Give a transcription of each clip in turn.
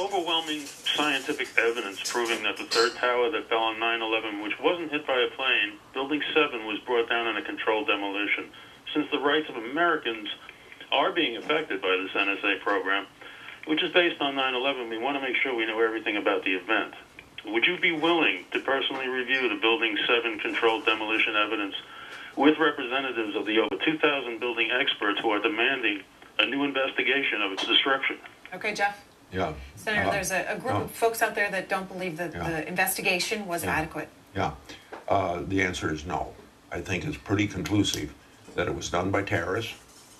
overwhelming scientific evidence proving that the third tower that fell on 9/11, which wasn't hit by a plane, Building 7 was brought down in a controlled demolition. Since the rights of Americans are being affected by this NSA program, which is based on 9/11, we want to make sure we know everything about the event. Would you be willing to personally review the Building 7 controlled demolition evidence with representatives of the over 2,000 building experts who are demanding a new investigation of its destruction? Okay, Jeff? Yeah. Senator, there's a group of folks out there that don't believe that the investigation was adequate. Yeah. The answer is no. I think it's pretty conclusive that it was done by terrorists,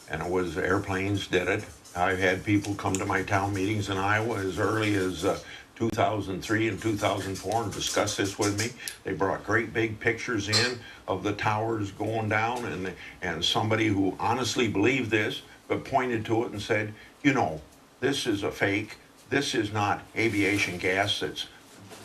and it was airplanes did it. I've had people come to my town meetings in Iowa as early as 2003 and 2004 and discuss this with me. They brought great big pictures in of the towers going down, and somebody who honestly believed this but pointed to it and said, you know, this is a fake. This is not aviation gas that's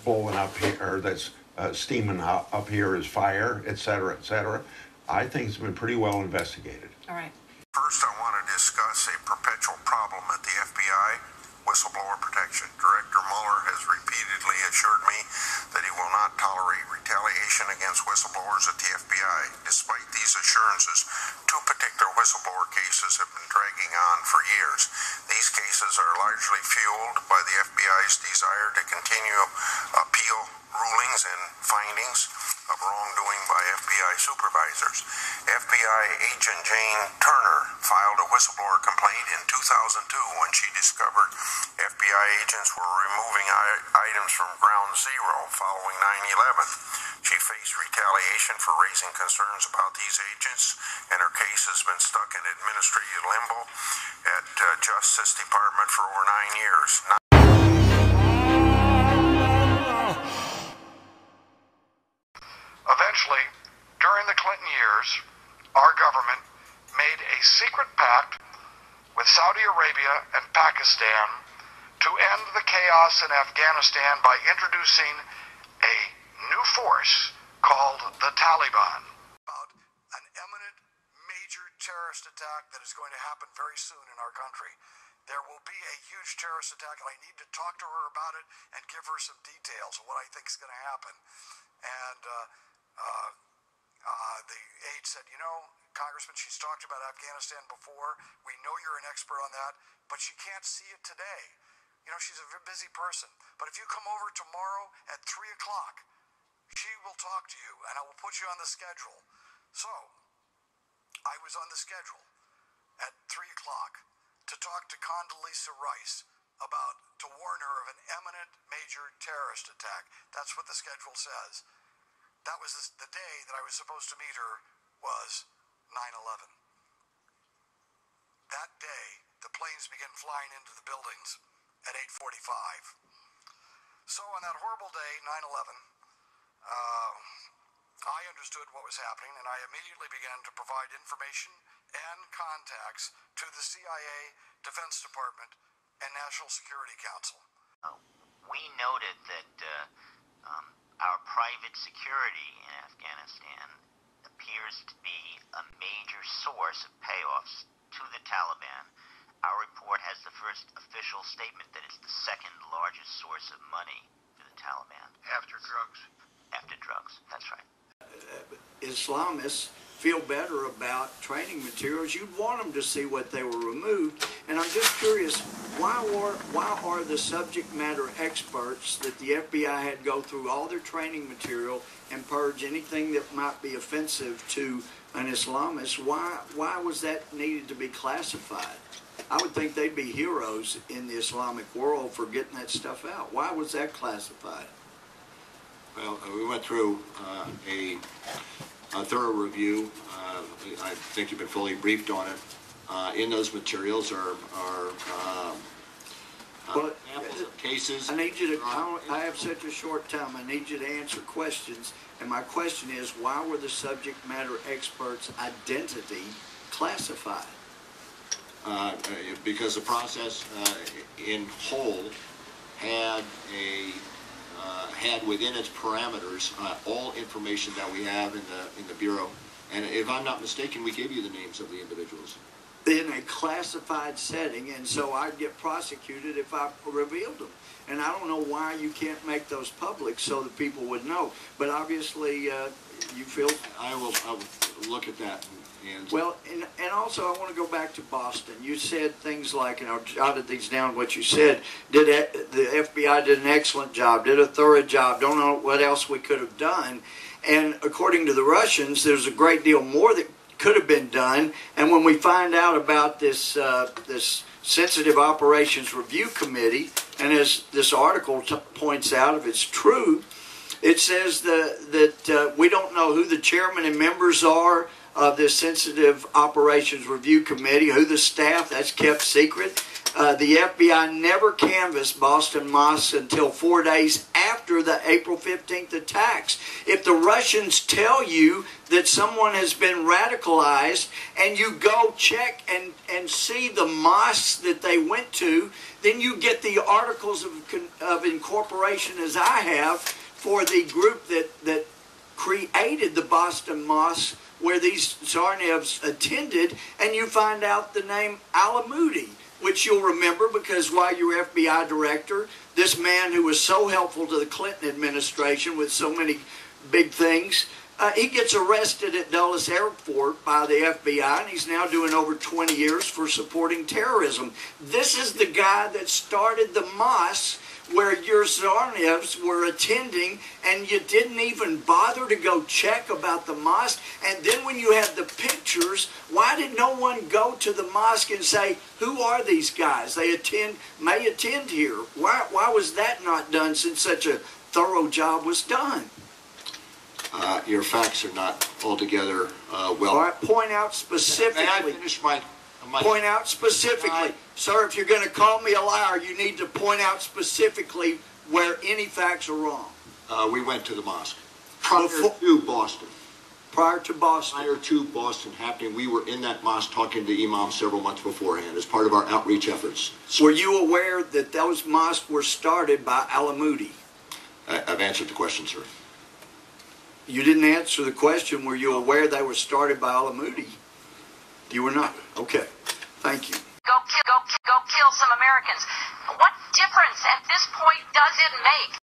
blowing up here, or that's steaming up here as fire, et cetera, et cetera. I think it's been pretty well investigated. All right. First, I want to discuss a perpetual problem at the FBI, whistleblower protection. Director Mueller has repeatedly assured me that he will not tolerate retaliation against whistleblowers at the FBI. Despite these assurances, two particular whistleblower cases have been dragging on for years. These cases are largely fueled by the FBI's desire to continue appeal rulings and findings of wrongdoing by FBI supervisors. FBI agent Jane Turner filed a whistleblower complaint in 2002 when she discovered FBI agents were removing items from ground zero following 9/11. She faced retaliation for raising concerns about these agents, and her case has been stuck in administrative limbo at Justice Department for over 9 years. Eventually, during the Clinton years, our government made a secret pact with Saudi Arabia and Pakistan to end the chaos in Afghanistan by introducing a new force called the Taliban. About an imminent major terrorist attack that is going to happen very soon in our country. There will be a huge terrorist attack, and I need to talk to her about it and give her some details of what I think is going to happen. And the aide said, you know, Congressman, she's talked about Afghanistan before. We know you're an expert on that, but she can't see it today. You know, she's a very busy person. But if you come over tomorrow at 3 o'clock, she will talk to you, and I will put you on the schedule. So, I was on the schedule at 3 o'clock to talk to Condoleezza Rice to warn her of an imminent major terrorist attack. That's what the schedule says. That was the day that I was supposed to meet her was 9/11. That day, the planes began flying into the buildings at 8:45. So on that horrible day, 9/11, I understood what was happening, and I immediately began to provide information and contacts to the CIA, Defense Department, and National Security Council. We noted that our private security in Afghanistan appears to be a major source of payoffs to the Taliban. Our report has the first official statement that it's the second largest source of money for the Taliban. After drugs. After drugs, that's right. Islamists feel better about training materials. You'd want them to see what they were removed. And I'm just curious, why are the subject matter experts that the FBI had go through all their training material and purge anything that might be offensive to an Islamist, why was that needed to be classified? I would think they'd be heroes in the Islamic world for getting that stuff out. Why was that classified? Well, we went through a thorough review. I think you've been fully briefed on it. In those materials are examples of cases. I need you to. I have such a short time. I need you to answer questions. And my question is, why were the subject matter experts' identity classified? Because the process in whole had within its parameters all information that we have in the Bureau. And if I'm not mistaken, we gave you the names of the individuals. in a classified setting, and so I'd get prosecuted if I revealed them. And I don't know why you can't make those public so that people would know. But obviously, you feel... I will look at that. And well, and also I want to go back to Boston. You said things like, and I jotted these down, what you said, the FBI did an excellent job, did a thorough job, don't know what else we could have done. And according to the Russians, there's a great deal more that could have been done. And when we find out about this Sensitive Operations Review Committee, and as this article points out, if it's true, it says that we don't know who the chairman and members are of this Sensitive Operations Review Committee, who the staff, that's kept secret. The FBI never canvassed Boston mosques until 4 days after the April 15th attacks. If the Russians tell you that someone has been radicalized and you go check and see the mosques that they went to, then you get the articles of incorporation, as I have, for the group that created the Boston mosques where these Tsarnevs attended, and you find out the name Alamudi, which you'll remember because while you were FBI director, this man who was so helpful to the Clinton administration with so many big things, he gets arrested at Dulles Airport by the FBI, and he's now doing over 20 years for supporting terrorism. This is the guy that started the mosque where your Tsarnevs were attending, and you didn't even bother to go check about the mosque. And then when you had the pictures, why did no one go to the mosque and say, who are these guys? They may attend here. Why was that not done since such a thorough job was done? Your facts are not altogether well. All right, point out specifically. May I finish my point out specifically. Sir, if you're going to call me a liar, you need to point out specifically where any facts are wrong. We went to the mosque. Prior to Boston. Prior to Boston. Prior to Boston happening, we were in that mosque talking to imams several months beforehand as part of our outreach efforts. Were you aware that those mosques were started by Alamudi? I've answered the question, sir. You didn't answer the question. Were you aware they were started by Alamudi? You were not. Okay. Thank you. Go kill some Americans. What difference at this point does it make?